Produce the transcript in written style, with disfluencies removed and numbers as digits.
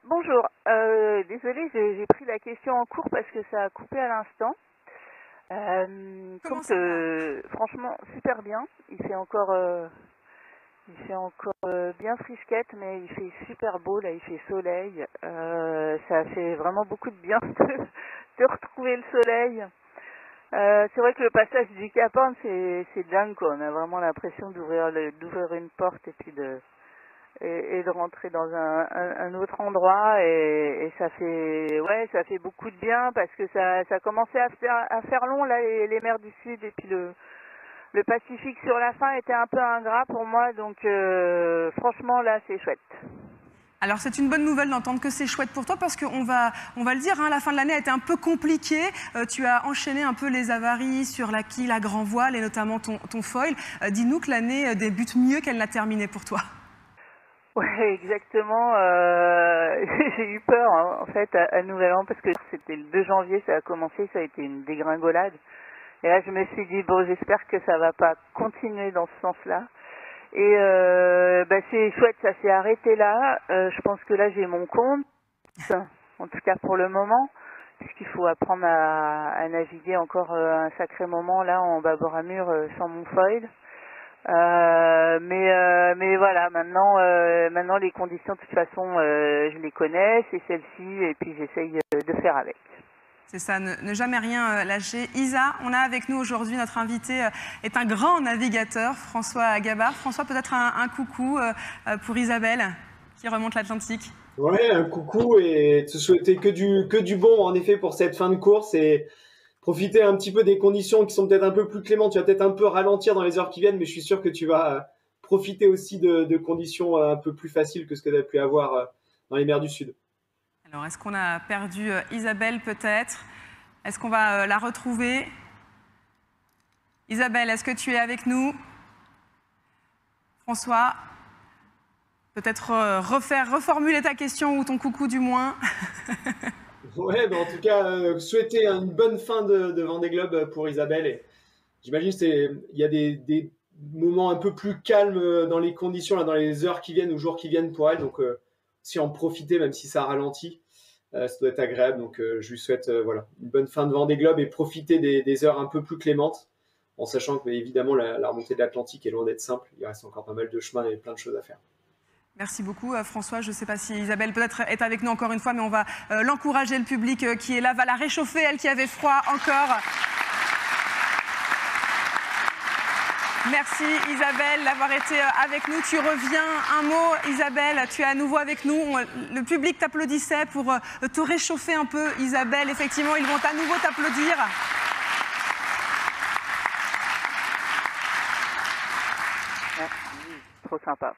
Bonjour. Désolée, j'ai pris la question en cours parce que ça a coupé à l'instant. Comment ça va? Franchement, super bien. Il fait encore bien frisquette, mais il fait super beau. Là, il fait soleil. Ça fait vraiment beaucoup de bien de retrouver le soleil. C'est vrai que le passage du Cap Horn, c'est dingue, quoi. On a vraiment l'impression d'ouvrir une porte et puis de rentrer dans un autre endroit et ça fait beaucoup de bien parce que ça commençait à faire long là les mers du Sud et puis le Pacifique sur la fin était un peu ingrat pour moi, donc franchement là c'est chouette. Alors c'est une bonne nouvelle d'entendre que c'est chouette pour toi parce qu'on va le dire, hein, la fin de l'année a été un peu compliquée. Tu as enchaîné un peu les avaries sur la quille, la grand voile et notamment ton foil. Dis-nous que l'année débute mieux qu'elle n'a terminé pour toi. Ouais, exactement. J'ai eu peur hein, en fait à Nouvel An parce que c'était le 2 janvier, ça a commencé, ça a été une dégringolade. Et là je me suis dit bon, j'espère que ça va pas continuer dans ce sens-là. Et c'est chouette, ça s'est arrêté là. Je pense que là j'ai mon compte, en tout cas pour le moment, puisqu'il faut apprendre à naviguer encore un sacré moment là en bâbord à mur sans mon foil. Mais voilà, maintenant les conditions de toute façon je les connais, c'est celle-ci et puis j'essaye de faire avec. C'est ça, ne jamais rien lâcher. Isa, on a avec nous aujourd'hui, notre invité est un grand navigateur, François Gabard. François, peut-être un coucou pour Isabelle qui remonte l'Atlantique. Ouais, un coucou et te souhaiter que du bon en effet pour cette fin de course et profiter un petit peu des conditions qui sont peut-être un peu plus clémentes. Tu vas peut-être un peu ralentir dans les heures qui viennent, mais je suis sûr que tu vas profiter aussi de conditions un peu plus faciles que ce que tu as pu avoir dans les mers du Sud. Alors, est-ce qu'on a perdu Isabelle peut-être? Est-ce qu'on va la retrouver? Isabelle, est-ce que tu es avec nous? François, peut-être reformuler ta question ou ton coucou du moins. Ouais, en tout cas, souhaiter une bonne fin de Vendée Globe pour Isabelle. Et j'imagine qu'il y a des moments un peu plus calmes dans les conditions, là, dans les heures qui viennent ou jours qui viennent pour elle. Donc, si en profiter, même si ça ralentit. Ça doit être agréable, donc je lui souhaite une bonne fin de Vendée Globe et profiter des heures un peu plus clémentes, en sachant que évidemment la remontée de l'Atlantique est loin d'être simple, il reste encore pas mal de chemin et plein de choses à faire. Merci beaucoup François, je ne sais pas si Isabelle peut-être est avec nous encore une fois, mais on va l'encourager, le public qui est là va la réchauffer, elle qui avait froid encore. Merci Isabelle d'avoir été avec nous. Tu reviens, un mot Isabelle, tu es à nouveau avec nous. Le public t'applaudissait pour te réchauffer un peu Isabelle. Effectivement, ils vont à nouveau t'applaudir. Merci, trop sympa.